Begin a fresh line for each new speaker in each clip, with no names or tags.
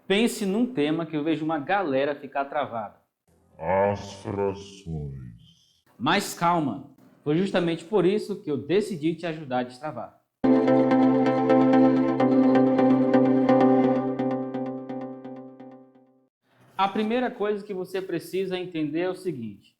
Pense num tema que eu vejo uma galera ficar travada.
As frações.
Mas calma, foi justamente por isso que eu decidi te ajudar a destravar. A primeira coisa que você precisa entender é o seguinte,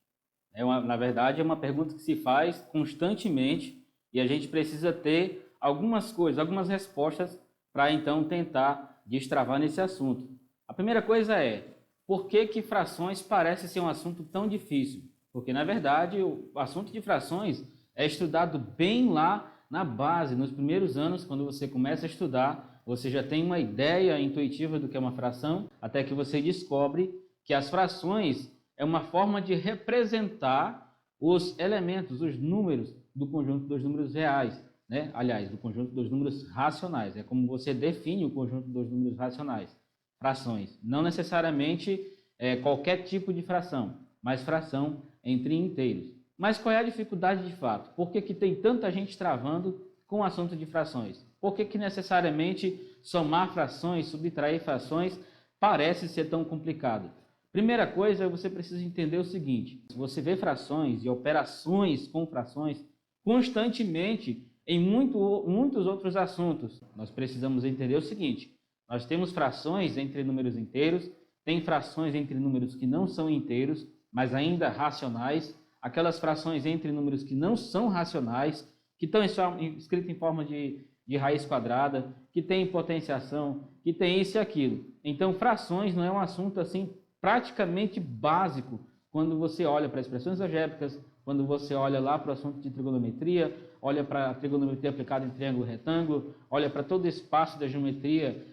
na verdade é uma pergunta que se faz constantemente e a gente precisa ter algumas coisas, algumas respostas para então tentar destravar nesse assunto. A primeira coisa é, por que frações parece ser um assunto tão difícil? Porque na verdade o assunto de frações é estudado bem lá na base, nos primeiros anos, quando você começa a estudar, você já tem uma ideia intuitiva do que é uma fração, até que você descobre que as frações é uma forma de representar os elementos, os números do conjunto dos números reais, né? Aliás, do conjunto dos números racionais. É como você define o conjunto dos números racionais, frações. Não necessariamente qualquer tipo de fração, mas fração entre inteiros. Mas qual é a dificuldade de fato? Por que tem tanta gente travando com o assunto de frações? Por que necessariamente somar frações, subtrair frações parece ser tão complicado? Primeira coisa, você precisa entender o seguinte, você vê frações e operações com frações constantemente em muitos outros assuntos. Nós precisamos entender o seguinte, nós temos frações entre números inteiros, tem frações entre números que não são inteiros, mas ainda racionais, aquelas frações entre números que não são racionais, que estão escritas em forma de raiz quadrada, que tem potenciação, que tem isso e aquilo. Então, frações não é um assunto assim praticamente básico quando você olha para expressões algébricas, quando você olha lá para o assunto de trigonometria, olha para a trigonometria aplicada em triângulo retângulo, olha para todo o espaço da geometria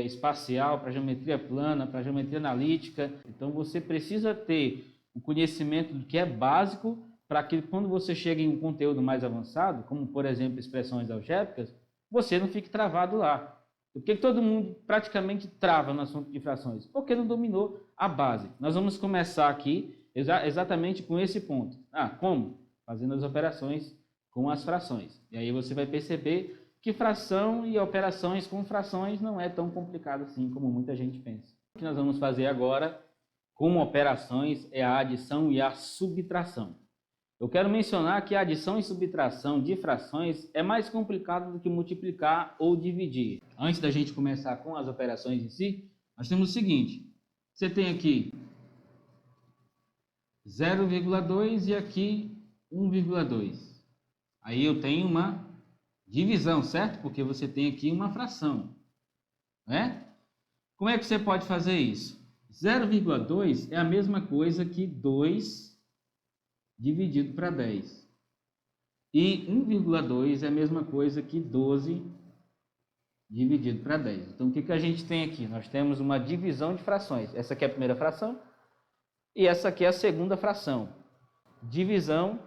espacial, para a geometria plana, para a geometria analítica. Então, você precisa ter o conhecimento do que é básico para que quando você chega em um conteúdo mais avançado, como por exemplo expressões algébricas, você não fique travado lá. Por que todo mundo praticamente trava no assunto de frações? Porque não dominou a base. Nós vamos começar aqui exatamente com esse ponto. Como? Fazendo as operações com as frações. E aí você vai perceber que fração e operações com frações não é tão complicado assim como muita gente pensa. O que nós vamos fazer agora com operações é a adição e a subtração. Eu quero mencionar que a adição e subtração de frações é mais complicado do que multiplicar ou dividir. Antes da gente começar com as operações em si, nós temos o seguinte, você tem aqui 0,2 e aqui 1,2. Aí eu tenho uma divisão, certo? Porque você tem aqui uma fração, né? Como é que você pode fazer isso? 0,2 é a mesma coisa que 2 dividido para 10. E 1,2 é a mesma coisa que 12 dividido para 10. Então, o que a gente tem aqui? Nós temos uma divisão de frações. Essa aqui é a primeira fração e essa aqui é a segunda fração. Divisão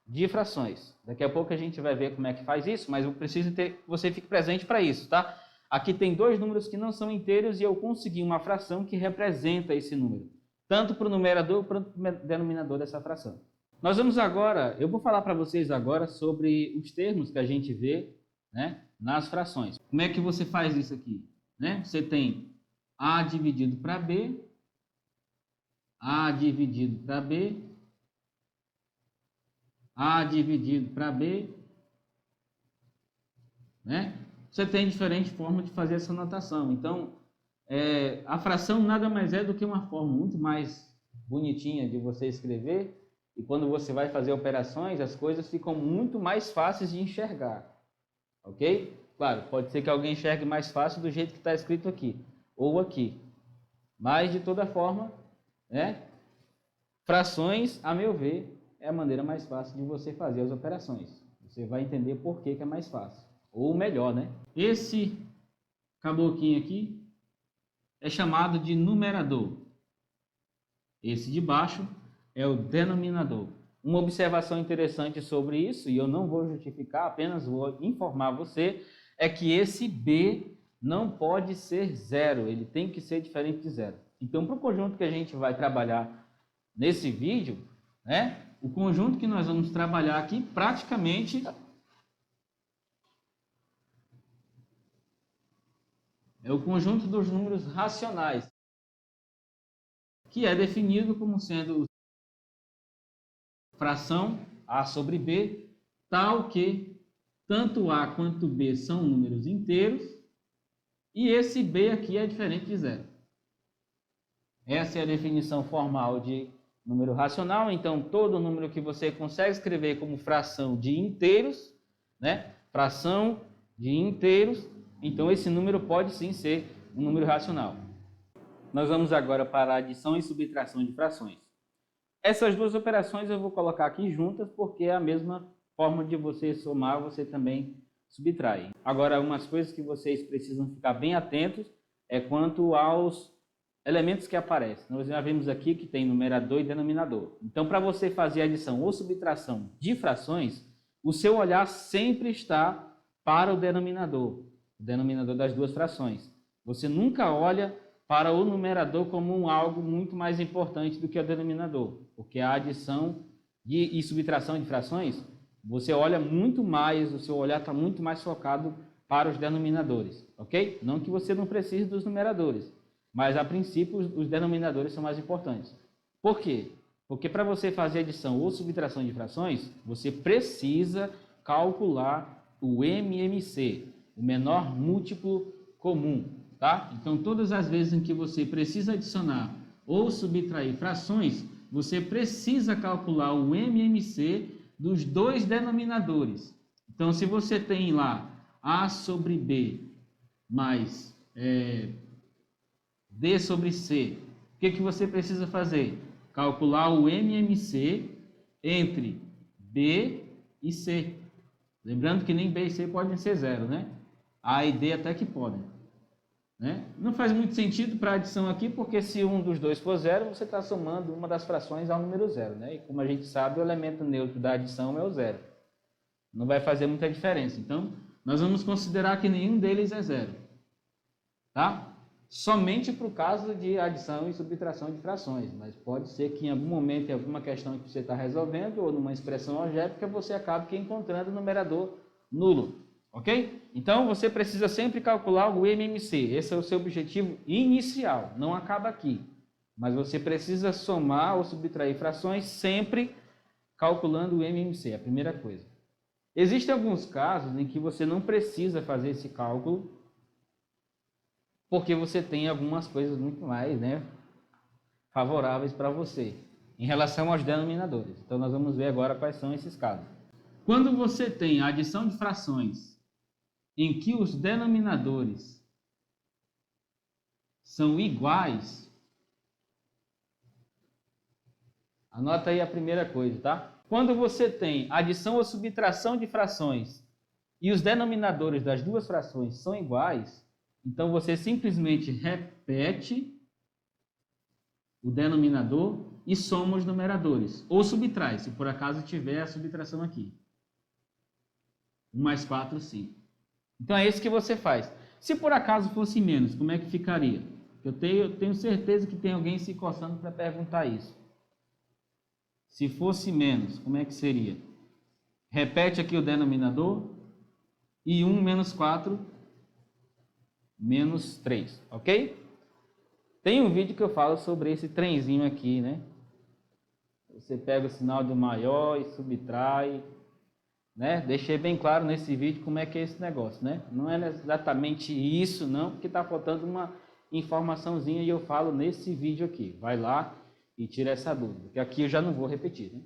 de frações. Daqui a pouco a gente vai ver como é que faz isso, mas eu preciso que você fique presente para isso, tá? Aqui tem dois números que não são inteiros e eu consegui uma fração que representa esse número, tanto para o numerador quanto para o denominador dessa fração. Nós vamos agora, eu vou falar para vocês agora sobre os termos que a gente vê, né, nas frações. Como é que você faz isso aqui? Né? Você tem A dividido para B, A dividido para B, A dividido para B, né? Você tem diferentes formas de fazer essa notação. Então, a fração nada mais é do que uma forma muito mais bonitinha de você escrever. E quando você vai fazer operações, as coisas ficam muito mais fáceis de enxergar. Ok? Claro, pode ser que alguém enxergue mais fácil do jeito que está escrito aqui. Ou aqui. Mas, de toda forma, né? Frações, a meu ver, é a maneira mais fácil de você fazer as operações. Você vai entender por que é mais fácil. Ou melhor, né? Esse caboclinho aqui é chamado de numerador. Esse de baixo é o denominador. Uma observação interessante sobre isso, e eu não vou justificar, apenas vou informar você, é que esse B não pode ser zero, ele tem que ser diferente de zero. Então, para o conjunto que a gente vai trabalhar nesse vídeo, né, o conjunto que nós vamos trabalhar aqui praticamente é o conjunto dos números racionais, que é definido como sendo fração A sobre B, tal que tanto A quanto B são números inteiros, e esse B aqui é diferente de zero. Essa é a definição formal de número racional. Então, todo número que você consegue escrever como fração de inteiros, né? Fração de inteiros, então esse número pode sim ser um número racional. Nós vamos agora para a adição e subtração de frações. Essas duas operações eu vou colocar aqui juntas, porque é a mesma forma de você somar, você também subtrai. Agora, umas coisas que vocês precisam ficar bem atentos é quanto aos elementos que aparecem. Nós já vimos aqui que tem numerador e denominador. Então, para você fazer adição ou subtração de frações, o seu olhar sempre está para o denominador das duas frações. Você nunca olha para o numerador como algo muito mais importante do que o denominador, porque a adição e subtração de frações, você olha muito mais, o seu olhar está muito mais focado para os denominadores, ok? Não que você não precise dos numeradores, mas a princípio os denominadores são mais importantes. Por quê? Porque para você fazer adição ou subtração de frações, você precisa calcular o MMC, o menor múltiplo comum, tá? Então, todas as vezes em que você precisa adicionar ou subtrair frações, você precisa calcular o MMC dos dois denominadores. Então, se você tem lá A sobre B mais D sobre C, o que você precisa fazer? Calcular o MMC entre B e C. Lembrando que nem B e C podem ser zero, né? A e D até que podem. Né? Não faz muito sentido para a adição aqui, porque se um dos dois for zero, você está somando uma das frações ao número zero. Né? E como a gente sabe, o elemento neutro da adição é o zero. Não vai fazer muita diferença. Então, nós vamos considerar que nenhum deles é zero. Tá? Somente para o caso de adição e subtração de frações. Mas pode ser que em algum momento, em alguma questão que você está resolvendo, ou numa expressão algébrica, você acabe encontrando o numerador nulo. Ok? Então, você precisa sempre calcular o MMC. Esse é o seu objetivo inicial. Não acaba aqui. Mas você precisa somar ou subtrair frações sempre calculando o MMC. É a primeira coisa. Existem alguns casos em que você não precisa fazer esse cálculo, porque você tem algumas coisas muito mais, né, favoráveis para você em relação aos denominadores. Então, nós vamos ver agora quais são esses casos. Quando você tem a adição de frações em que os denominadores são iguais, anota aí a primeira coisa, tá? Quando você tem adição ou subtração de frações e os denominadores das duas frações são iguais, então você simplesmente repete o denominador e soma os numeradores, ou subtrai, se por acaso tiver a subtração aqui. 1 mais 4, 5. Então é isso que você faz. Se por acaso fosse menos, como é que ficaria? Eu tenho certeza que tem alguém se coçando para perguntar isso. Se fosse menos, como é que seria? Repete aqui o denominador e 1 menos 4 menos 3, ok? Tem um vídeo que eu falo sobre esse trenzinho aqui, né? Você pega o sinal do maior e subtrai, né? Deixei bem claro nesse vídeo como é que é esse negócio, né? Não é exatamente isso, não, porque está faltando uma informaçãozinha e eu falo nesse vídeo aqui. Vai lá e tira essa dúvida, que aqui eu já não vou repetir, né?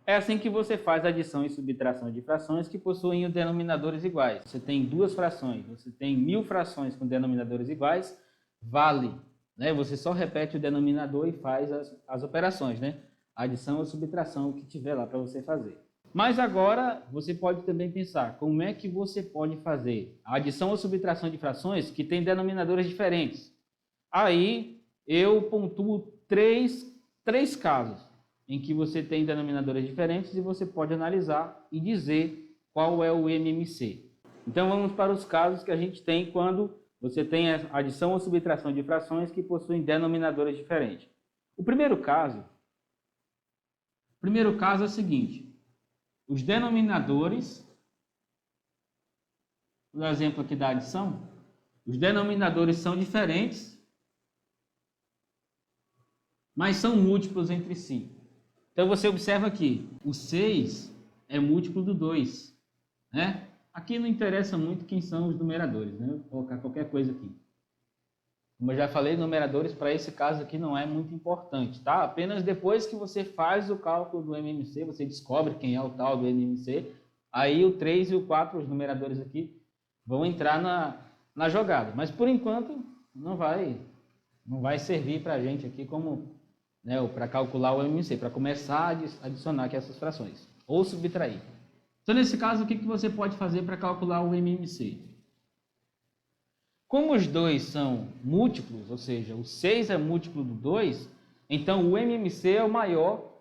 É assim que você faz adição e subtração de frações que possuem os denominadores iguais. Você tem duas frações, você tem 1000 frações com denominadores iguais, vale, né? Você só repete o denominador e faz as operações, né? Adição ou subtração, o que tiver lá para você fazer. Mas agora você pode também pensar, como é que você pode fazer a adição ou subtração de frações que têm denominadores diferentes? Aí eu pontuo três casos em que você tem denominadores diferentes e você pode analisar e dizer qual é o MMC. Então vamos para os casos que a gente tem quando você tem a adição ou subtração de frações que possuem denominadores diferentes. O primeiro caso é o seguinte: os denominadores, no exemplo aqui da adição, os denominadores são diferentes, mas são múltiplos entre si. Então você observa aqui, o 6 é múltiplo do 2, né? Aqui não interessa muito quem são os numeradores, né? Vou colocar qualquer coisa aqui. Como eu já falei, numeradores para esse caso aqui não é muito importante, tá? Apenas depois que você faz o cálculo do MMC, você descobre quem é o tal do MMC, aí o 3 e o 4, os numeradores aqui, vão entrar na jogada. Mas por enquanto não vai servir para a gente aqui como, né, para calcular o MMC, para começar a adicionar aqui essas frações, ou subtrair. Então nesse caso, o que você pode fazer para calcular o MMC? Como os dois são múltiplos, ou seja, o 6 é múltiplo do 2, então o MMC é o maior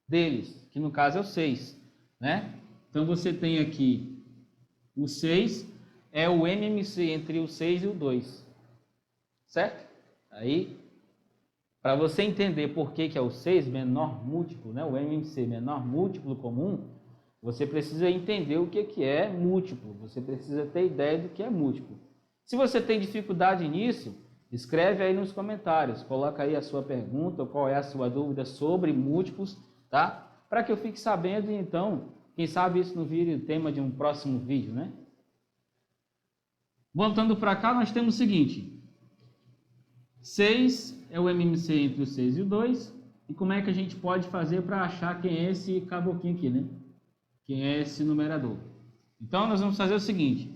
deles, que no caso é o 6, né? Então você tem aqui o 6 é o MMC entre o 6 e o 2, certo? Aí, para você entender por que é o 6 menor múltiplo, né? O MMC menor múltiplo comum, você precisa entender o que é múltiplo, você precisa ter ideia do que é múltiplo. Se você tem dificuldade nisso, escreve aí nos comentários, coloca aí a sua pergunta, qual é a sua dúvida sobre múltiplos, tá? Para que eu fique sabendo e então, quem sabe isso não vire o tema de um próximo vídeo, né? Voltando para cá, nós temos o seguinte, 6 é o MMC entre o 6 e o 2, e como é que a gente pode fazer para achar quem é esse caboclinho aqui, né? Quem é esse numerador? Então, nós vamos fazer o seguinte,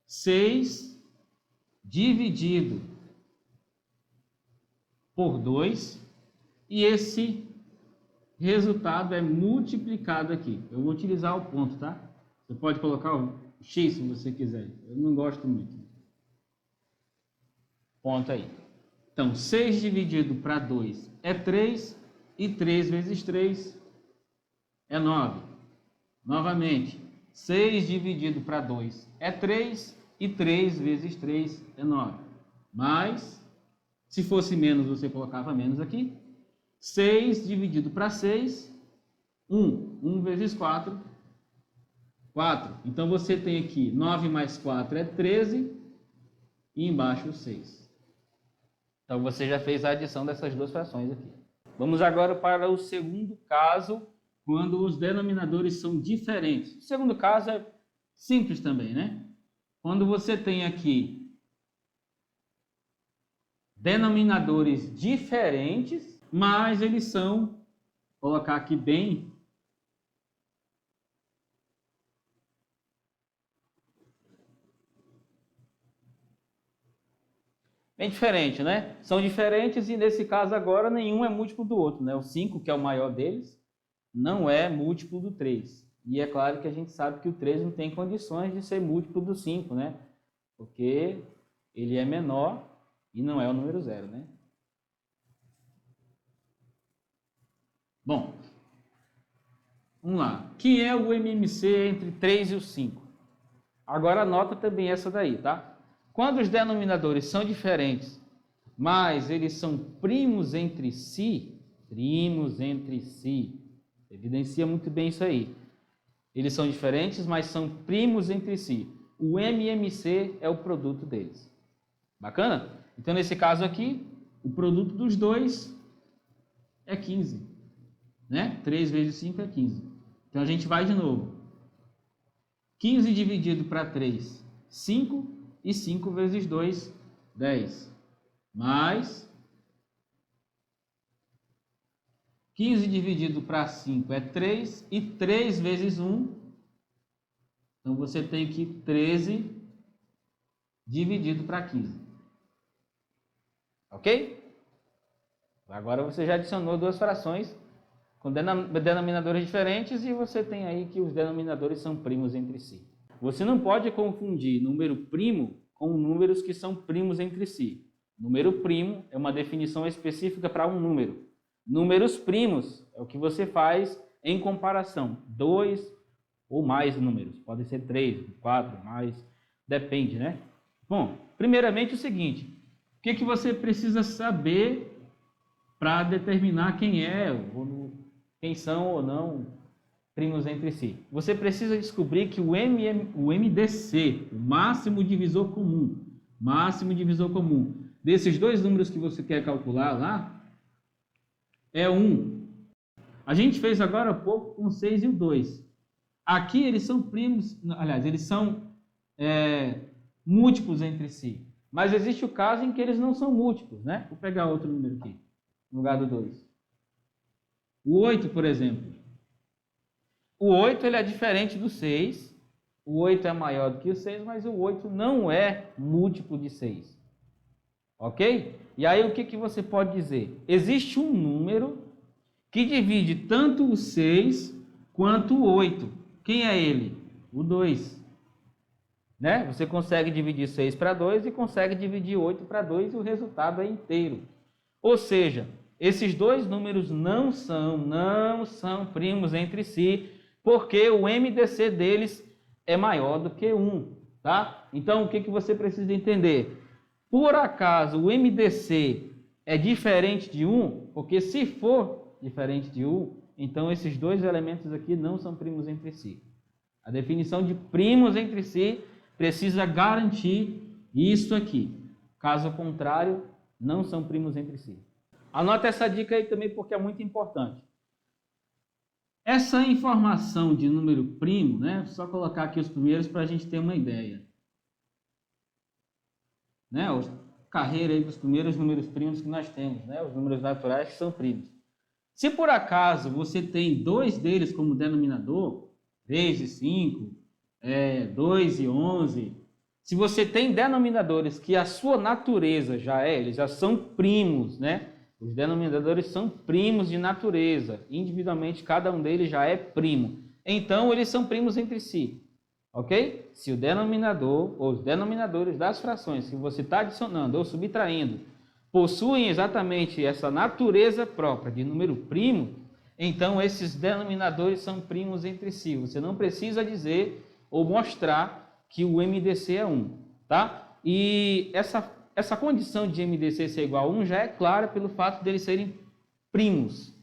6 dividido por 2, e esse resultado é multiplicado aqui. Eu vou utilizar o ponto, tá? Você pode colocar o X se você quiser. Eu não gosto muito. Ponto aí. Então, 6 dividido para 2 é 3, e 3 vezes 3 é 9. Novamente, 6 dividido para 2 é 3, e 3 vezes 3 é 9. Mas, se fosse menos, você colocava menos aqui. 6 dividido para 6, 1. 1 vezes 4, 4. Então, você tem aqui 9 mais 4 é 13, e embaixo 6. Então, você já fez a adição dessas duas frações aqui. Vamos agora para o segundo caso, quando os denominadores são diferentes. O segundo caso é simples também, né? Quando você tem aqui denominadores diferentes, mas eles são, vou colocar aqui bem diferente, né? São diferentes e nesse caso agora nenhum é múltiplo do outro, né? O 5, que é o maior deles, não é múltiplo do 3. E é claro que a gente sabe que o 3 não tem condições de ser múltiplo do 5, né? Porque ele é menor e não é o número 0, né? Bom, vamos lá. Que é o MMC entre 3 e o 5? Agora anota também essa daí, tá? Quando os denominadores são diferentes, mas eles são primos entre si, evidencia muito bem isso aí. Eles são diferentes, mas são primos entre si. O MMC é o produto deles. Bacana? Então, nesse caso aqui, o produto dos dois é 15. Né? 3 vezes 5 é 15. Então, a gente vai de novo. 15 dividido para 3, 5. E 5 vezes 2, 10. Mais 15 dividido para 5 é 3, e 3 vezes 1, então você tem aqui 13 dividido para 15. Ok? Agora você já adicionou duas frações com denominadores diferentes e você tem aí que os denominadores são primos entre si. Você não pode confundir número primo com números que são primos entre si. Número primo é uma definição específica para um número. Números primos é o que você faz em comparação. 2 ou mais números. Pode ser 3, 4, mais. Depende, né? Bom, primeiramente o seguinte. O que você precisa saber para determinar quem são ou não primos entre si? Você precisa descobrir que o MDC, o máximo divisor comum, Máximo divisor comum. Desses dois números que você quer calcular lá, é 1. A gente fez agora há pouco com o 6 e o 2. Aqui eles são primos, aliás, eles são múltiplos entre si. Mas existe o caso em que eles não são múltiplos, né? Vou pegar outro número aqui, no lugar do 2. O 8, por exemplo. O 8 ele é diferente do 6. O 8 é maior do que o 6, mas o 8 não é múltiplo de 6. Ok? E aí o que você pode dizer? Existe um número que divide tanto o 6 quanto o 8. Quem é ele? O 2. Né? Você consegue dividir 6 para 2 e consegue dividir 8 para 2 e o resultado é inteiro. Ou seja, esses dois números não são primos entre si, porque o MDC deles é maior do que 1. Tá? Então, o que você precisa entender? Por acaso o MDC é diferente de 1? Porque se for diferente de 1, então esses dois elementos aqui não são primos entre si. A definição de primos entre si precisa garantir isso aqui. Caso contrário, não são primos entre si. Anota essa dica aí também porque é muito importante. Essa informação de número primo, né? Vou só colocar aqui os primeiros para a gente ter uma ideia. Né? Carreira aí dos primeiros números primos que nós temos, né? Os números naturais que são primos. Se por acaso você tem dois deles como denominador, 3 e 5, 2 e 11, se você tem denominadores que a sua natureza eles já são primos, né? Os denominadores são primos de natureza, individualmente cada um deles já é primo. Então eles são primos entre si, ok? Se o denominador ou os denominadores das frações que você está adicionando ou subtraindo possuem exatamente essa natureza própria de número primo, então esses denominadores são primos entre si. Você não precisa dizer ou mostrar que o MDC é 1, tá? E essa condição de MDC ser igual a 1 já é clara pelo fato deles serem primos.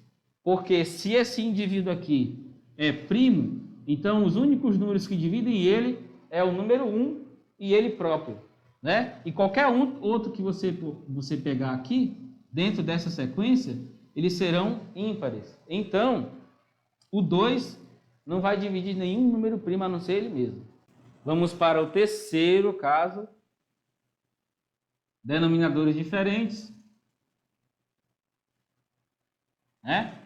Porque se esse indivíduo aqui é primo, então os únicos números que dividem ele é o número 1 e ele próprio, né? E qualquer outro que você pegar aqui, dentro dessa sequência, eles serão ímpares. Então, o 2 não vai dividir nenhum número primo a não ser ele mesmo. Vamos para o terceiro caso. Denominadores diferentes. Né?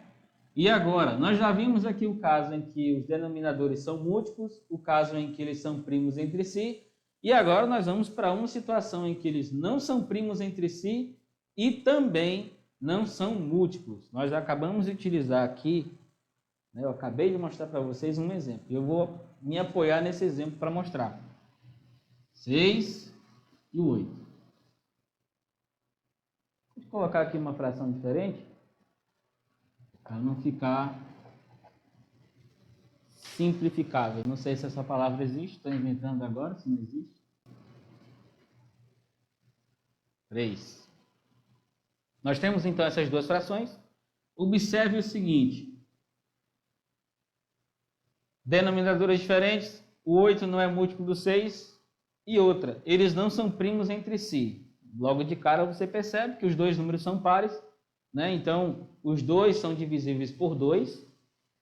E agora, nós já vimos aqui o caso em que os denominadores são múltiplos, o caso em que eles são primos entre si, e agora nós vamos para uma situação em que eles não são primos entre si e também não são múltiplos. Nós acabamos de utilizar aqui, né, eu acabei de mostrar para vocês um exemplo. Eu vou me apoiar nesse exemplo para mostrar. 6 e 8. Vou colocar aqui uma fração diferente, para não ficar simplificável. Não sei se essa palavra existe, estou inventando agora, se não existe. 3. Nós temos então essas duas frações. Observe o seguinte. Denominadores diferentes, o 8 não é múltiplo do 6, e outra, eles não são primos entre si. Logo de cara você percebe que os dois números são pares, né? Então os dois são divisíveis por 2,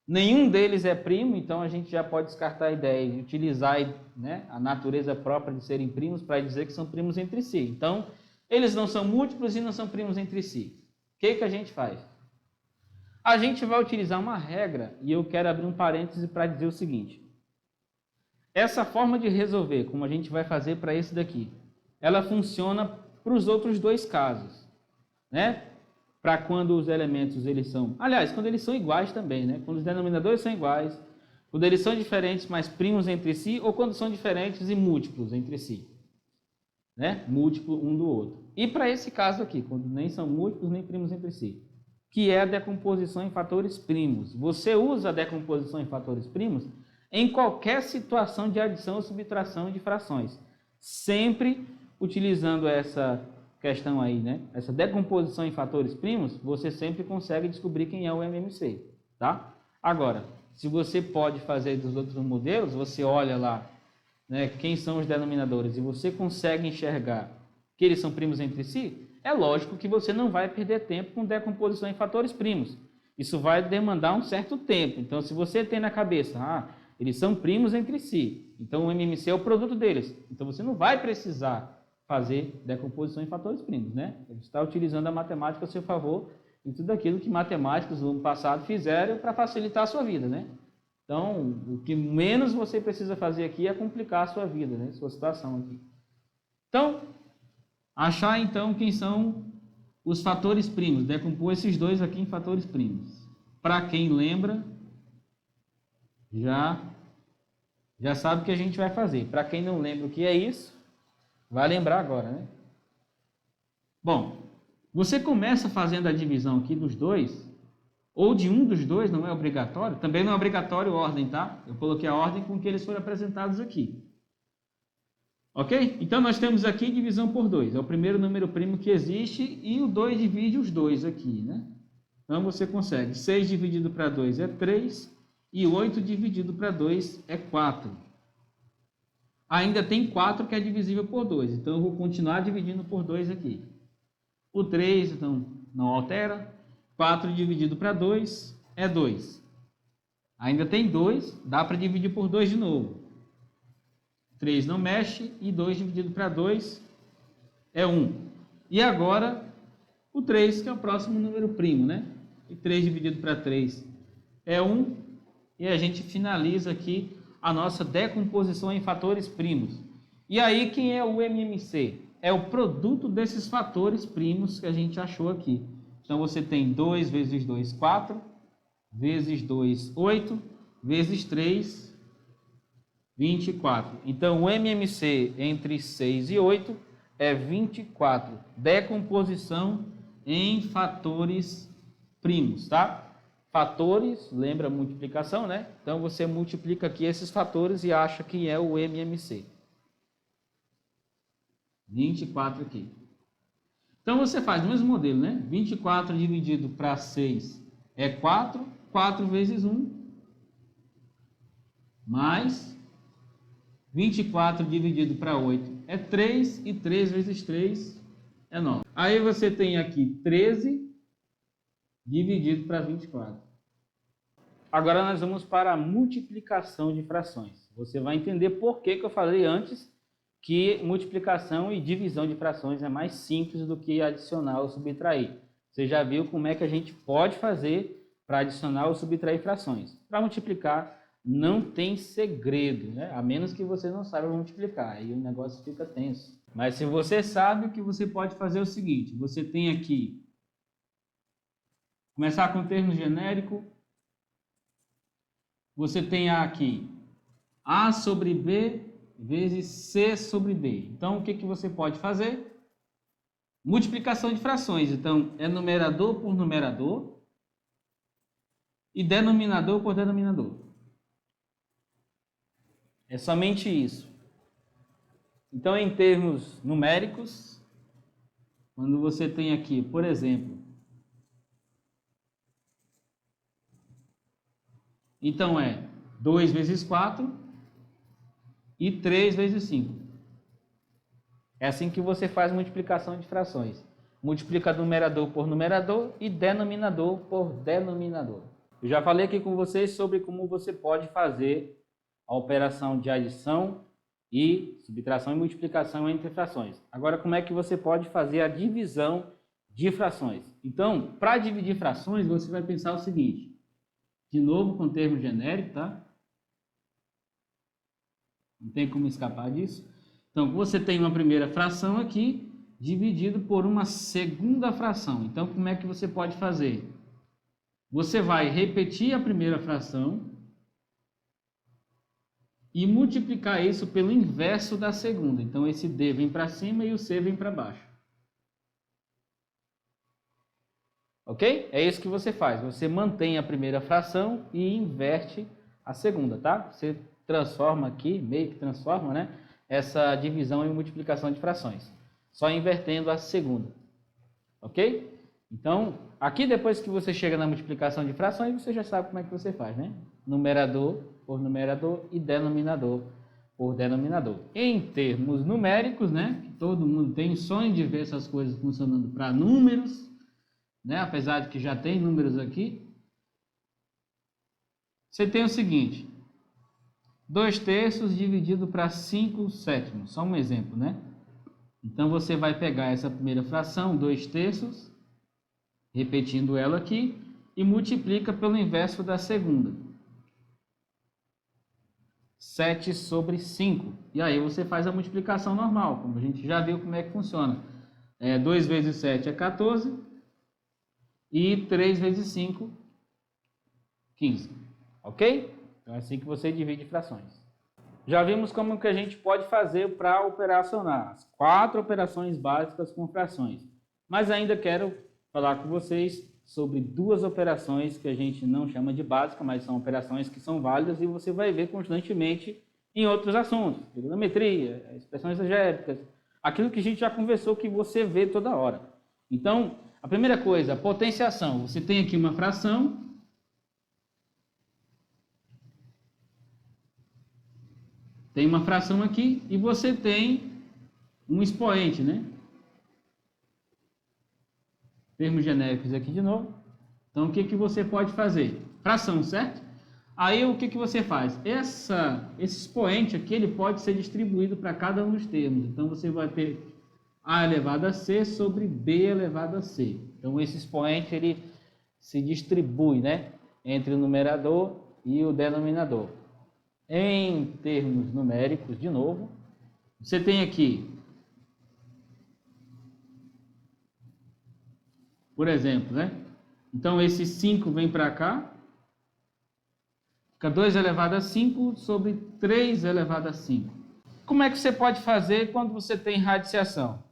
nenhum deles é primo, então a gente já pode descartar a ideia de utilizar, né, a natureza própria de serem primos para dizer que são primos entre si. Então eles não são múltiplos e não são primos entre si. O que a gente faz? A gente vai utilizar uma regra, e eu quero abrir um parêntese para dizer o seguinte. Essa forma de resolver, como a gente vai fazer para esse daqui, ela funciona para os outros dois casos, né? Para quando os elementos eles são... Aliás, quando eles são iguais também, né? Quando os denominadores são iguais, quando eles são diferentes, mas primos entre si, ou quando são diferentes e múltiplos entre si, né? Múltiplo um do outro. E para esse caso aqui, quando nem são múltiplos nem primos entre si, que é a decomposição em fatores primos. Você usa a decomposição em fatores primos em qualquer situação de adição ou subtração de frações, sempre utilizando essa questão aí, né? Essa decomposição em fatores primos, você sempre consegue descobrir quem é o MMC, tá? Agora, se você pode fazer dos outros modelos, você olha lá né, quem são os denominadores, e você consegue enxergar que eles são primos entre si, é lógico que você não vai perder tempo com decomposição em fatores primos. Isso vai demandar um certo tempo. Então, se você tem na cabeça, eles são primos entre si, então o MMC é o produto deles, então você não vai precisar fazer decomposição em fatores primos, né? Você está utilizando a matemática a seu favor em tudo aquilo que matemáticos no passado fizeram para facilitar a sua vida, né? Então, o que menos você precisa fazer aqui é complicar a sua vida, né? Sua situação aqui. Então, achar então quem são os fatores primos, decompor esses dois aqui em fatores primos. Para quem lembra, já sabe o que a gente vai fazer. Para quem não lembra o que é isso, vai lembrar agora, né? Bom, você começa fazendo a divisão aqui dos dois, ou de um dos dois, não é obrigatório. Também não é obrigatório ordem, tá? Eu coloquei a ordem com que eles foram apresentados aqui. Ok? Então, nós temos aqui divisão por 2. É o primeiro número primo que existe e o 2 divide os dois aqui, né? Então, você consegue. 6 dividido para 2 é 3 e 8 dividido para 2 é 4. Ainda tem 4 que é divisível por 2. Então, eu vou continuar dividindo por 2 aqui. O 3, então, não altera. 4 dividido para 2 é 2. Ainda tem 2, dá para dividir por 2 de novo. 3 não mexe e 2 dividido para 2 é 1. E agora o 3, que é o próximo número primo, né? E 3 dividido para 3 é 1. E a gente finaliza aqui a nossa decomposição em fatores primos. E aí quem é o MMC? É o produto desses fatores primos que a gente achou aqui. Então você tem 2 vezes 2, 4, vezes 2, 8, vezes 3, 24. Então, o MMC entre 6 e 8 é 24. Decomposição em fatores primos, tá? Fatores, lembra multiplicação, né? Então, você multiplica aqui esses fatores e acha que é o MMC. 24 aqui. Então, você faz o mesmo modelo, né? 24 dividido para 6 é 4. 4 vezes 1. Mais 24 dividido para 8 é 3, e 3 vezes 3 é 9. Aí você tem aqui 13 dividido para 24. Agora nós vamos para a multiplicação de frações. Você vai entender por que eu falei antes que multiplicação e divisão de frações é mais simples do que adicionar ou subtrair. Você já viu como é que a gente pode fazer para adicionar ou subtrair frações. Para multiplicar, não tem segredo, né? A menos que você não saiba multiplicar, aí o negócio fica tenso. Mas se você sabe, o que você pode fazer é o seguinte, você tem aqui, começar com termo genérico, você tem aqui A sobre B vezes C sobre D. Então, o que você pode fazer? Multiplicação de frações. Então, é numerador por numerador e denominador por denominador. É somente isso. Então, em termos numéricos, quando você tem aqui, por exemplo, então é 2 vezes 4 e 3 vezes 5. É assim que você faz multiplicação de frações. Multiplica numerador por numerador e denominador por denominador. Eu já falei aqui com vocês sobre como você pode fazer a operação de adição e subtração e multiplicação entre frações. Agora, como é que você pode fazer a divisão de frações? Então, para dividir frações, você vai pensar o seguinte. De novo, com termo genérico, tá? Não tem como escapar disso. Então, você tem uma primeira fração aqui, dividido por uma segunda fração. Então, como é que você pode fazer? Você vai repetir a primeira fração e multiplicar isso pelo inverso da segunda. Então, esse D vem para cima e o C vem para baixo. Ok? É isso que você faz. Você mantém a primeira fração e inverte a segunda, tá? Você transforma aqui, meio que transforma, né? Essa divisão e multiplicação de frações. Só invertendo a segunda. Ok? Então, aqui depois que você chega na multiplicação de frações, você já sabe como é que você faz, né? Numerador por numerador e denominador por denominador. Em termos numéricos, né, que todo mundo tem sonho de ver essas coisas funcionando para números, né, apesar de que já tem números aqui, você tem o seguinte: 2/3 dividido para 5/7. Só um exemplo, né? Então, você vai pegar essa primeira fração, 2/3, repetindo ela aqui, e multiplica pelo inverso da segunda. 7/5. E aí você faz a multiplicação normal, como a gente já viu como é que funciona. 2 vezes 7 é 14, e 3 vezes 5, 15. Ok? Então é assim que você divide frações. Já vimos como que a gente pode fazer para operacionar as 4 operações básicas com frações. Mas ainda quero falar com vocês sobre 2 operações que a gente não chama de básica, mas são operações que são válidas e você vai ver constantemente em outros assuntos. Trigonometria, expressões algébricas, aquilo que a gente já conversou que você vê toda hora. Então, a primeira coisa, a potenciação. Você tem aqui uma fração. Tem uma fração aqui e você tem um expoente, né? Termos genéricos aqui de novo. Então, o que que você pode fazer? Fração, certo? Aí, o que que você faz? Esse expoente aqui, ele pode ser distribuído para cada um dos termos. Então, você vai ter A elevado a C sobre B elevado a C. Então, esse expoente, ele se distribui, né, entre o numerador e o denominador. Em termos numéricos, de novo, você tem aqui, por exemplo, né? Então, esse 5 vem para cá, fica 2 elevado a 5 sobre 3 elevado a 5. Como é que você pode fazer quando você tem radiciação?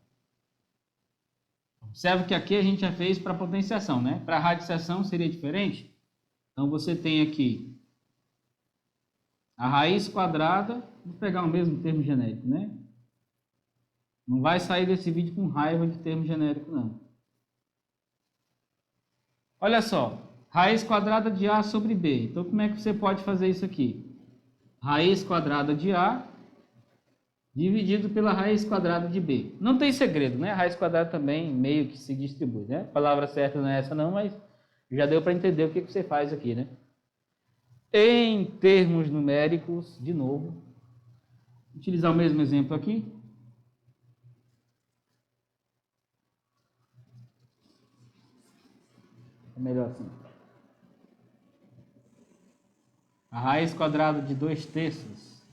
Observe que aqui a gente já fez para potenciação, né? Para radiciação seria diferente. Então, você tem aqui a raiz quadrada, vou pegar o mesmo termo genérico, né? Não vai sair desse vídeo com raiva de termo genérico, não. Olha só, raiz quadrada de A sobre B. Então, como é que você pode fazer isso aqui? Raiz quadrada de A dividido pela raiz quadrada de B. Não tem segredo, né? A raiz quadrada também meio que se distribui, né? A palavra certa não é essa não, mas já deu para entender o que você faz aqui, né? Em termos numéricos, de novo, vou utilizar o mesmo exemplo aqui. É melhor assim. A raiz quadrada de 2/3.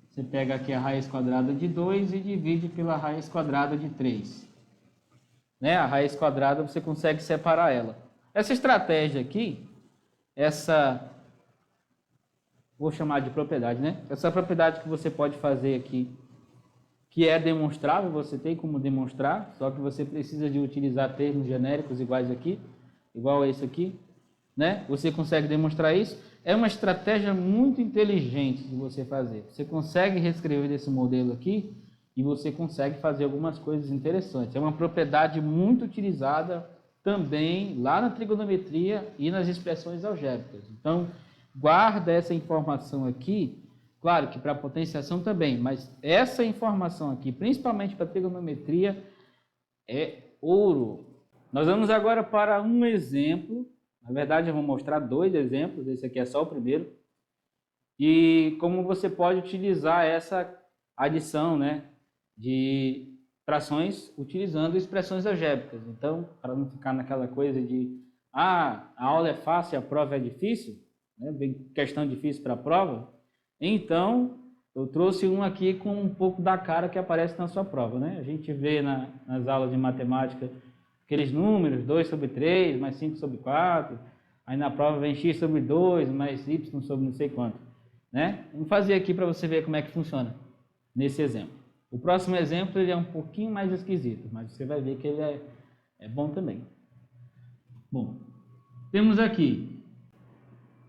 Você pega aqui a raiz quadrada de 2 e divide pela raiz quadrada de 3. Né? A raiz quadrada você consegue separar ela. Essa estratégia aqui, vou chamar de propriedade, né? Essa propriedade que você pode fazer aqui, que é demonstrável, você tem como demonstrar, só que você precisa de utilizar termos genéricos iguais aqui, igual a esse aqui, né? Você consegue demonstrar isso. É uma estratégia muito inteligente de você fazer. Você consegue reescrever esse modelo aqui e você consegue fazer algumas coisas interessantes. É uma propriedade muito utilizada também lá na trigonometria e nas expressões algébricas. Então, guarda essa informação aqui, claro que para potenciação também, mas essa informação aqui, principalmente para trigonometria, é ouro. Nós vamos agora para um exemplo. Na verdade, eu vou mostrar 2 exemplos, esse aqui é só o primeiro. E como você pode utilizar essa adição, né, de frações utilizando expressões algébricas. Então, para não ficar naquela coisa de a aula é fácil, a prova é difícil, né, bem questão difícil para a prova, então eu trouxe um aqui com um pouco da cara que aparece na sua prova, né? A gente vê nas aulas de matemática aqueles números, 2 sobre 3, mais 5 sobre 4, aí na prova vem x sobre 2, mais y sobre não sei quanto, né? Vamos fazer aqui para você ver como é que funciona nesse exemplo. O próximo exemplo ele é um pouquinho mais esquisito, mas você vai ver que ele é bom também. Bom, temos aqui,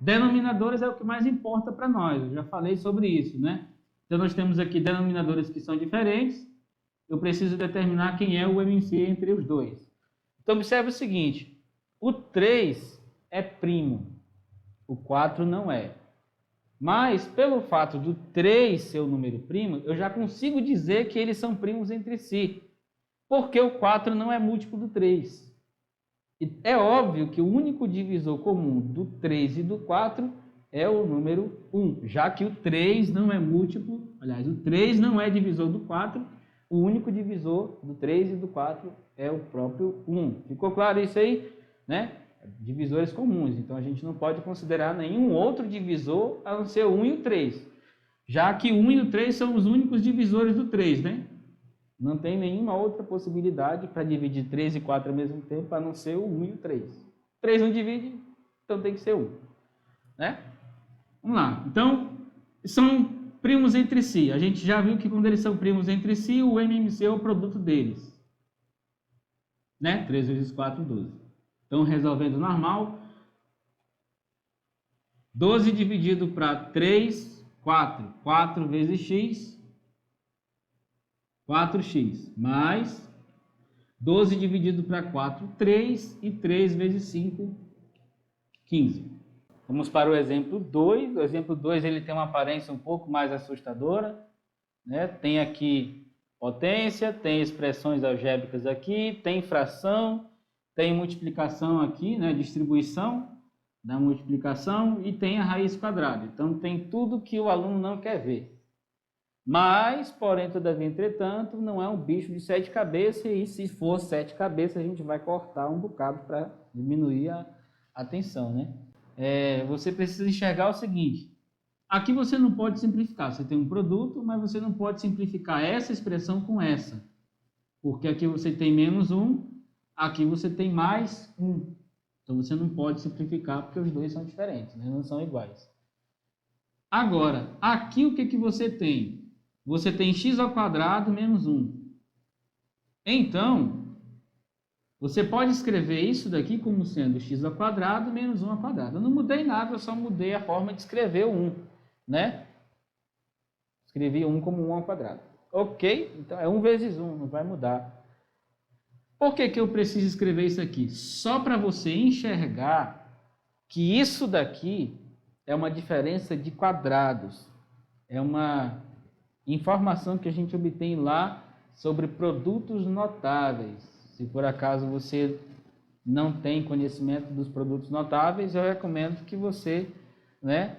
denominadores é o que mais importa para nós, eu já falei sobre isso, né? Então nós temos aqui denominadores que são diferentes, eu preciso determinar quem é o MMC entre os dois. Então, observe o seguinte, o 3 é primo, o 4 não é. Mas, pelo fato do 3 ser o número primo, eu já consigo dizer que eles são primos entre si. Porque o 4 não é múltiplo do 3. E é óbvio que o único divisor comum do 3 e do 4 é o número 1. Já que o 3 não é múltiplo, aliás, o 3 não é divisor do 4, o único divisor do 3 e do 4 é o próprio 1. Ficou claro isso aí? Né? Divisores comuns. Então, a gente não pode considerar nenhum outro divisor a não ser o 1 e o 3. Já que o 1 e o 3 são os únicos divisores do 3, né? Não tem nenhuma outra possibilidade para dividir 3 e 4 ao mesmo tempo, a não ser o 1 e o 3. 3 não divide, então tem que ser 1. Né? Vamos lá. Então, são primos entre si. A gente já viu que quando eles são primos entre si, o MMC é o produto deles. Né? 3 vezes 4, 12. Então, resolvendo normal, 12 dividido para 3, 4. 4 vezes x, 4x, mais 12 dividido para 4, 3, e 3 vezes 5, 15. Vamos para o exemplo 2. O exemplo 2 ele tem uma aparência um pouco mais assustadora. Né? Tem aqui potência, tem expressões algébricas aqui, tem fração, tem multiplicação aqui, né? Distribuição da multiplicação e tem a raiz quadrada. Então, tem tudo que o aluno não quer ver. Mas, porém, todavia, entretanto, não é um bicho de 7 cabeças, e se for 7 cabeças, a gente vai cortar um bocado para diminuir a tensão, né? Você precisa enxergar o seguinte: aqui você não pode simplificar, você tem um produto, mas você não pode simplificar essa expressão com essa, porque aqui você tem menos 1, aqui você tem mais 1. Então, você não pode simplificar, porque os dois são diferentes, né? Não são iguais. Agora, aqui o que você tem? Você tem x ao quadrado menos 1. Então, você pode escrever isso daqui como sendo x ao quadrado menos 1 ao quadrado. Eu não mudei nada, eu só mudei a forma de escrever o 1, né? Escrevi 1 como 1 ao quadrado. Ok? Então, é 1 vezes 1, não vai mudar. Por que eu preciso escrever isso aqui? Só para você enxergar que isso daqui é uma diferença de quadrados. É uma informação que a gente obtém lá sobre produtos notáveis. Se por acaso você não tem conhecimento dos produtos notáveis, eu recomendo que você, né,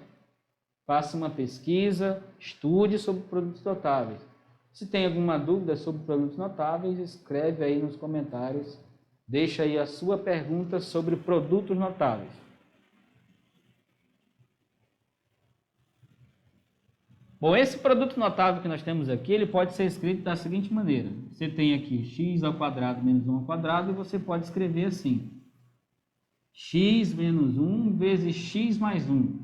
faça uma pesquisa, estude sobre produtos notáveis. Se tem alguma dúvida sobre produtos notáveis, escreve aí nos comentários, deixa aí a sua pergunta sobre produtos notáveis. Bom, esse produto notável que nós temos aqui, ele pode ser escrito da seguinte maneira. Você tem aqui x ao quadrado menos 1 ao quadrado, e você pode escrever assim: x menos 1 vezes x mais 1.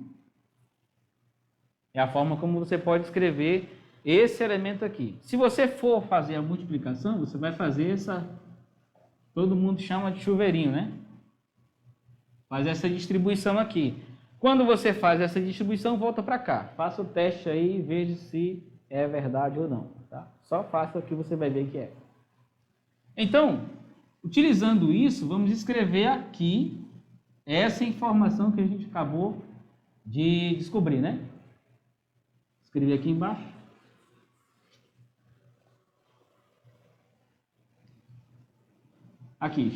É a forma como você pode escrever esse elemento aqui. Se você for fazer a multiplicação, você vai fazer essa... Todo mundo chama de chuveirinho, né? Faz essa distribuição aqui. Quando você faz essa distribuição, volta para cá. Faça o teste aí e veja se é verdade ou não. Tá? Só faça que você vai ver que é. Então, utilizando isso, vamos escrever aqui essa informação que a gente acabou de descobrir, né? Escrever aqui embaixo. Aqui,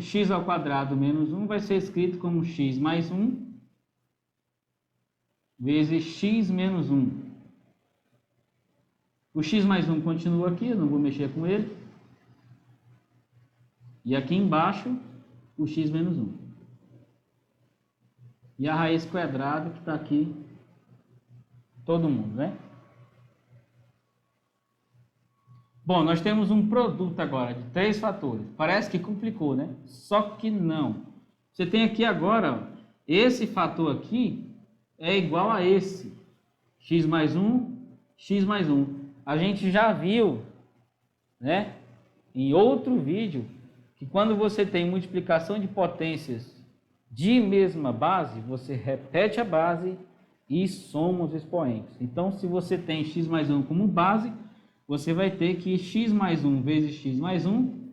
x ao quadrado menos 1 vai ser escrito como x mais 1 vezes x menos 1. O x mais 1 continua aqui, eu não vou mexer com ele. E aqui embaixo, o x menos 1. E a raiz quadrada que está aqui, todo mundo, né? Bom, nós temos um produto agora de 3 fatores. Parece que complicou, né? Só que não. Você tem aqui agora, ó, esse fator aqui é igual a esse. X mais 1, x mais 1. A gente já viu, né, em outro vídeo, que quando você tem multiplicação de potências de mesma base, você repete a base e soma os expoentes. Então, se você tem x mais 1 como base, você vai ter que x mais 1 vezes x mais 1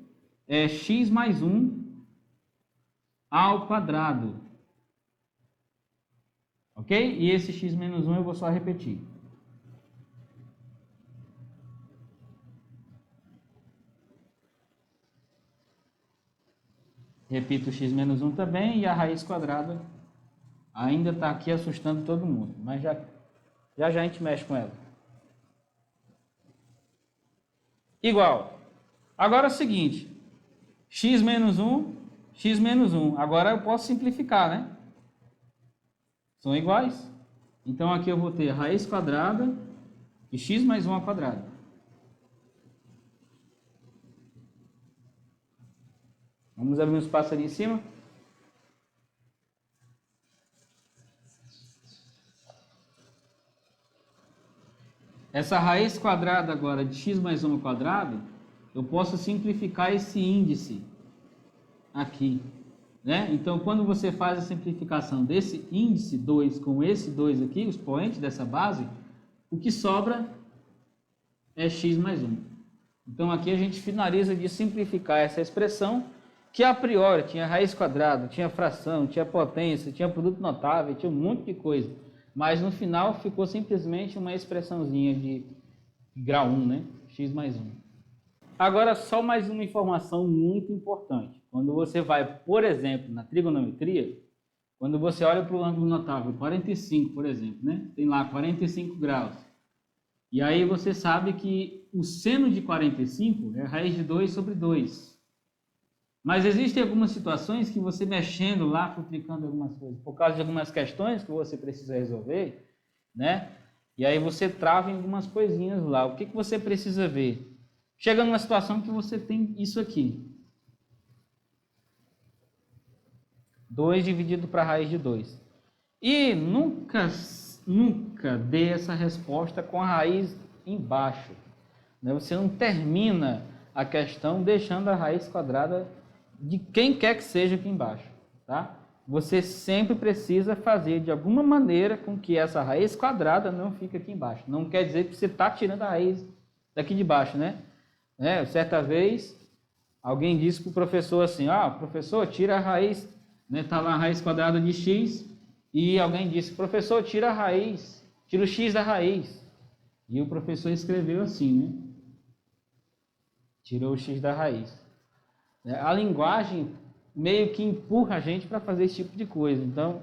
é x mais 1 ao quadrado. Ok? E esse x menos 1 eu vou só repetir. Repito o x menos 1 também, e a raiz quadrada ainda está aqui assustando todo mundo, mas já a gente mexe com ela. Igual. Agora é o seguinte, x menos 1, x menos 1. Agora eu posso simplificar, né? São iguais. Então aqui eu vou ter a raiz quadrada de x mais 1 ao quadrado. Vamos abrir um espaço ali em cima. Essa raiz quadrada agora de x mais 1 ao quadrado, eu posso simplificar esse índice aqui, né? Então, quando você faz a simplificação desse índice 2 com esse 2 aqui, o expoente dessa base, o que sobra é x mais 1. Então, aqui a gente finaliza de simplificar essa expressão, que a priori tinha raiz quadrada, tinha fração, tinha potência, tinha produto notável, tinha um monte de coisa. Mas no final ficou simplesmente uma expressãozinha de grau 1, né? X mais 1. Agora, só mais uma informação muito importante. Quando você vai, por exemplo, na trigonometria, quando você olha para o ângulo notável 45, por exemplo, né? Tem lá 45 graus. E aí você sabe que o seno de 45 é raiz de 2 sobre 2. Mas existem algumas situações que você mexendo lá, aplicando algumas coisas, por causa de algumas questões que você precisa resolver, né? E aí você trava em algumas coisinhas lá. O que você precisa ver? Chega numa situação que você tem isso aqui. 2 dividido para a raiz de 2. E nunca dê essa resposta com a raiz embaixo, né? Você não termina a questão deixando a raiz quadrada de quem quer que seja aqui embaixo, tá? Você sempre precisa fazer de alguma maneira com que essa raiz quadrada não fique aqui embaixo. Não quer dizer que você está tirando a raiz daqui de baixo, né? Certa vez, alguém disse para o professor assim, professor, tira a raiz, né? Tá lá a raiz quadrada de x, e alguém disse, professor, tira a raiz, tira o x da raiz. E o professor escreveu assim, né? Tirou o x da raiz. A linguagem meio que empurra a gente para fazer esse tipo de coisa. Então,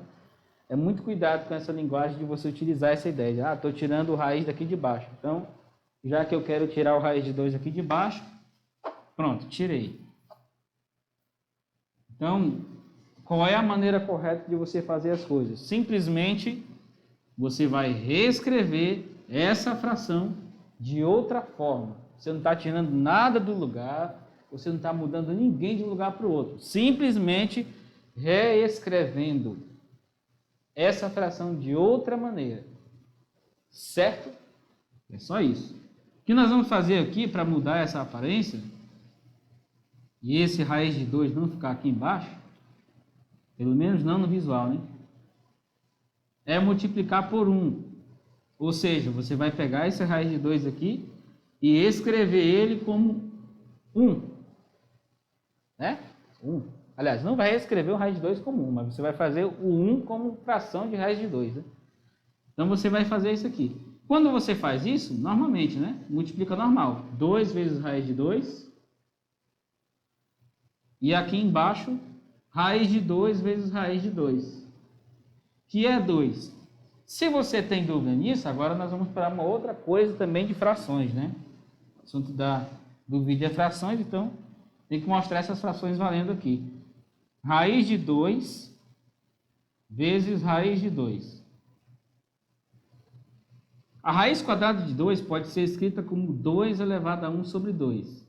é muito cuidado com essa linguagem de você utilizar essa ideia. Estou tirando o raiz daqui de baixo. Então, já que eu quero tirar o raiz de 2 aqui de baixo, pronto, tirei. Então, qual é a maneira correta de você fazer as coisas? Simplesmente, você vai reescrever essa fração de outra forma. Você não está tirando nada do lugar, você não está mudando ninguém de um lugar para o outro. Simplesmente reescrevendo essa fração de outra maneira. Certo? É só isso. O que nós vamos fazer aqui para mudar essa aparência e esse raiz de 2 não ficar aqui embaixo, pelo menos não no visual, né? É multiplicar por 1. Ou seja, você vai pegar esse raiz de 2 aqui e escrever ele como 1. Né? 1. Aliás, não vai escrever o raiz de 2 como 1, mas você vai fazer o 1 como fração de raiz de 2. Né? Então, você vai fazer isso aqui. Quando você faz isso, normalmente, né? Multiplica normal. 2 vezes raiz de 2. E aqui embaixo, raiz de 2 vezes raiz de 2. Que é 2. Se você tem dúvida nisso, agora nós vamos para uma outra coisa também de frações, né? O assunto do vídeo é frações, então tem que mostrar essas frações valendo aqui. Raiz de 2 vezes raiz de 2. A raiz quadrada de 2 pode ser escrita como 2 elevado a 1 sobre 2.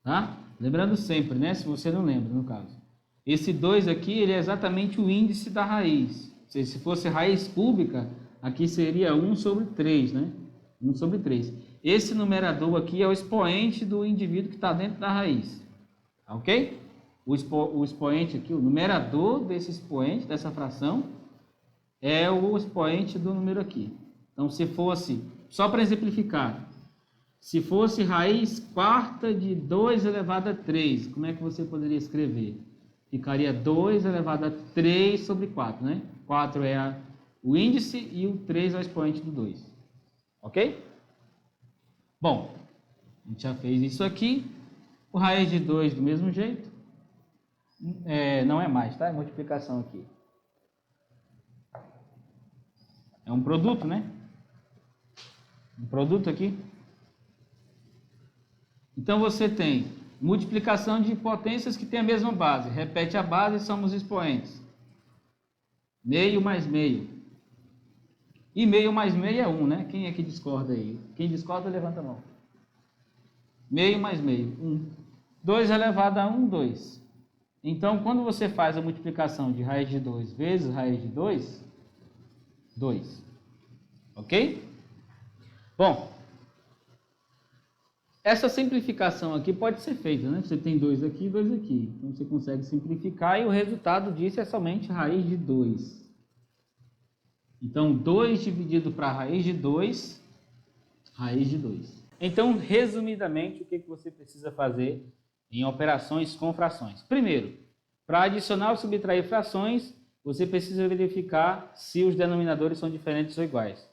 Tá? Lembrando sempre, né? Se você não lembra, no caso. Esse 2 aqui, ele é exatamente o índice da raiz. Se fosse raiz cúbica, aqui seria 1 sobre 3, né? 1 sobre 3. Esse numerador aqui é o expoente do indivíduo que está dentro da raiz. Ok? O expoente aqui, o numerador desse expoente, dessa fração, é o expoente do número aqui. Então, se fosse, só para exemplificar, se fosse raiz quarta de 2 elevado a 3, como é que você poderia escrever? Ficaria 2 elevado a 3 sobre 4, né? 4 é o índice e o 3 é o expoente do 2. Ok? Bom, a gente já fez isso aqui. O raiz de 2 do mesmo jeito. Não é mais, tá? É multiplicação aqui. É um produto, né? Um produto aqui. Então você tem multiplicação de potências que tem a mesma base. Repete a base e somos expoentes. Meio mais meio. E meio mais meio é 1, né? Quem é que discorda aí? Quem discorda, levanta a mão. Meio mais meio, 1. 2 elevado a 1, 2. Então, quando você faz a multiplicação de raiz de 2 vezes raiz de 2, 2. Ok? Bom, essa simplificação aqui pode ser feita, né? Você tem 2 aqui e 2 aqui. Então, você consegue simplificar e o resultado disso é somente raiz de 2. Então, 2 dividido para raiz de 2, raiz de 2. Então, resumidamente, o que você precisa fazer em operações com frações? Primeiro, para adicionar ou subtrair frações, você precisa verificar se os denominadores são diferentes ou iguais.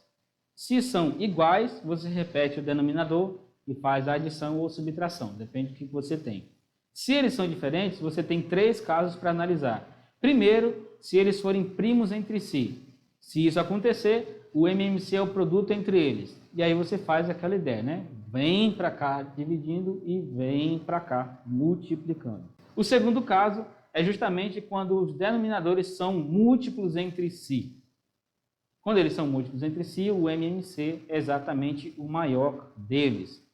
Se são iguais, você repete o denominador e faz a adição ou subtração, depende do que você tem. Se eles são diferentes, você tem 3 casos para analisar. Primeiro, se eles forem primos entre si. Se isso acontecer, o MMC é o produto entre eles. E aí você faz aquela ideia, né? Vem para cá dividindo e vem para cá multiplicando. O segundo caso é justamente quando os denominadores são múltiplos entre si. Quando eles são múltiplos entre si, o MMC é exatamente o maior deles.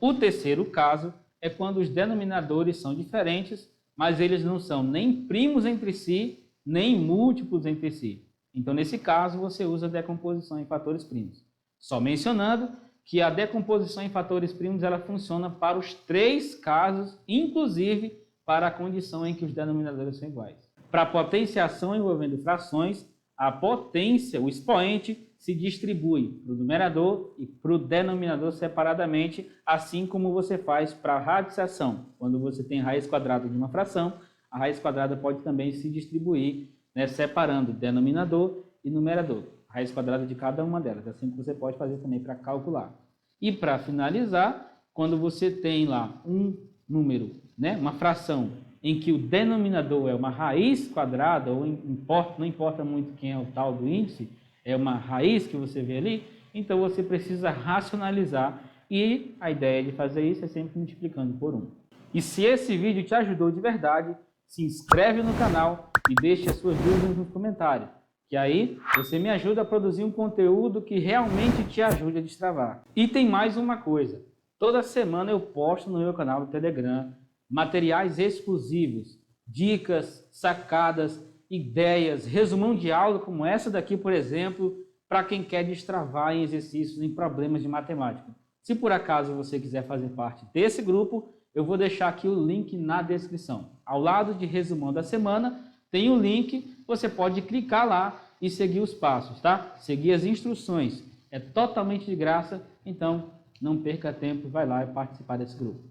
O terceiro caso é quando os denominadores são diferentes, mas eles não são nem primos entre si, nem múltiplos entre si. Então, nesse caso, você usa a decomposição em fatores primos. Só mencionando que a decomposição em fatores primos ela funciona para os 3 casos, inclusive para a condição em que os denominadores são iguais. Para a potenciação envolvendo frações, a potência, o expoente, se distribui para o numerador e para o denominador separadamente, assim como você faz para a radiciação. Quando você tem raiz quadrada de uma fração, a raiz quadrada pode também se distribuir, né, separando denominador e numerador, raiz quadrada de cada uma delas, assim que você pode fazer também para calcular. E para finalizar, quando você tem lá um número, né, uma fração em que o denominador é uma raiz quadrada, ou não importa muito quem é o tal do índice, é uma raiz que você vê ali, então você precisa racionalizar e a ideia de fazer isso é sempre multiplicando por 1. E se esse vídeo te ajudou de verdade, se inscreve no canal e deixe as suas dúvidas nos comentários, que aí você me ajuda a produzir um conteúdo que realmente te ajude a destravar. E tem mais uma coisa, toda semana eu posto no meu canal do Telegram materiais exclusivos, dicas, sacadas, ideias, resumão de aula como essa daqui, por exemplo, para quem quer destravar em exercícios, em problemas de matemática. Se por acaso você quiser fazer parte desse grupo, eu vou deixar aqui o link na descrição. Ao lado de resumão da semana, tem o link, você pode clicar lá e seguir os passos, tá? Seguir as instruções. É totalmente de graça, então não perca tempo, vai lá e participar desse grupo.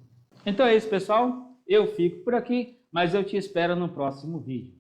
Então é isso, pessoal. Eu fico por aqui, mas eu te espero no próximo vídeo.